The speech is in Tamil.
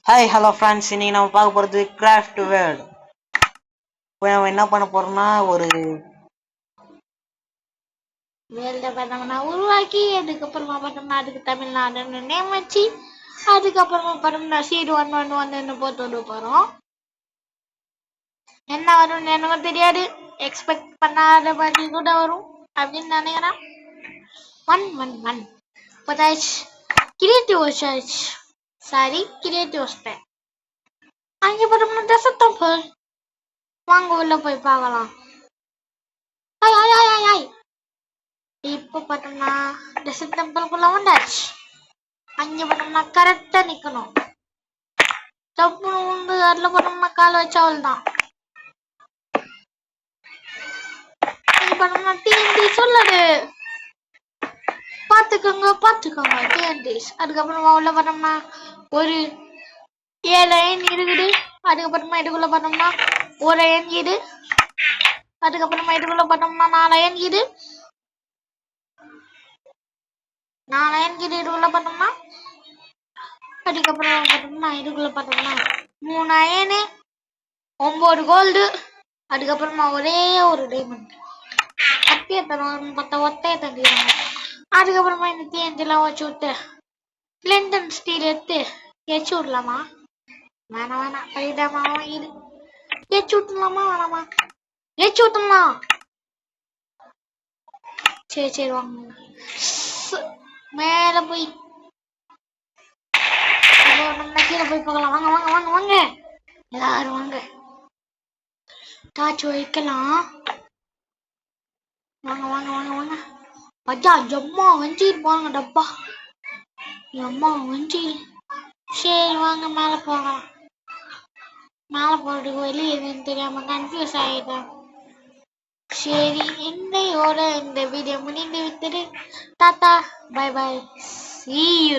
ஹாய் ஹலோ ஃப்ரெண்ட்ஸ், இன்னைக்கு நம்ம பார்க்க போகிறது கிராஃப்ட் வேர்ல்டு. இப்போ நம்ம என்ன பண்ண போறோம்னா ஒரு வேல்ட பார்த்தோம்னா உருவாக்கி அதுக்கப்புறமா பார்த்தோம்னா அதுக்கு தமிழ்நாடுன்னு நேம் வச்சு அதுக்கப்புறமா பார்த்தோம்னா சீடு 111 போட்டு விட போகிறோம். என்ன வரும்னு எனக்கு தெரியாது, எக்ஸ்பெக்ட் பண்ணாத மாதிரி கூட வரும் அப்படின்னு நினைக்கிறேன். 111 இப்போதாச்சு கிரியேட்டிவ் சர்ச் கிரியேட்டிவ் ஸ்பேன் அங்கே பார்த்தோம்னா டெசர்ட் டெம்பிள். வாங்க உள்ள போய் பார்க்கலாம். Hi hi hi hi hi. இப்போ பார்த்தோம்னா டெசர்ட் டெம்பிள்குள்ள வந்தாச்சு. அங்கே பார்த்தோம்னா கரெக்டாக நிற்கணும். தப்பு வந்து அதில் பார்த்தோம்னா கால் வச்சவள் தான். அங்கே பார்த்தோம்னா டிஎன்டி சொல்லது பார்த்துக்கோங்க டிஎன்டிஸ். அதுக்கப்புறமா உள்ள பார்த்தோம்னா ஒரு 7 அயன் இருக்குது. அதுக்கப்புறமா இதுக்குள்ள பார்த்தோம்னா ஒரு அயன் இது. அதுக்கப்புறமா இதுக்குள்ள பார்த்தோம்னா 4 அயன் இது. 4 அயன் இது இதுக்குள்ள பார்த்தோம்னா. அதுக்கப்புறம் பார்த்தோம்னா இதுக்குள்ள பார்த்தோம்னா 3 அயனு 9 கோல்டு. அதுக்கப்புறமா ஒரே ஒரு டைமண்ட். ஒத்தையை தருவாங்க பார்த்தா ஒத்தையை தந்துடுவாங்க. அதுக்கப்புறமா இந்த டிஎன்டிலாம் வச்சு விட்டு கிளின்டன் ஸ்டீல் எடுத்து எச்சு விடலாமா? வேணாம் பரிதாபமா இது. எச்சு விட்டுலாமா வேணாமா? எச்சு விட்டுலாம். சரி வாங்க மேல போய் நம்ம கீழே போய் பார்க்கலாம். வாங்க வாங்க வாங்க வாங்க எல்லாரும் வாங்க. டாச்சு வைக்கலாம். வாங்க வாங்க வாங்க வாங்க. அஜா ஜம்மா வஞ்சி பாருங்க டப்பா. அம்மா வஞ்சி. சரி வாங்க மேலே போகலாம். மேலே போகிறதுக்கு வெளியே எதுன்னு தெரியாம கன்ஃபியூஸ் ஆகிட்டேன். சரி இந்த வீடியோ முடிந்து விட்டது. Tata bye bye. See you.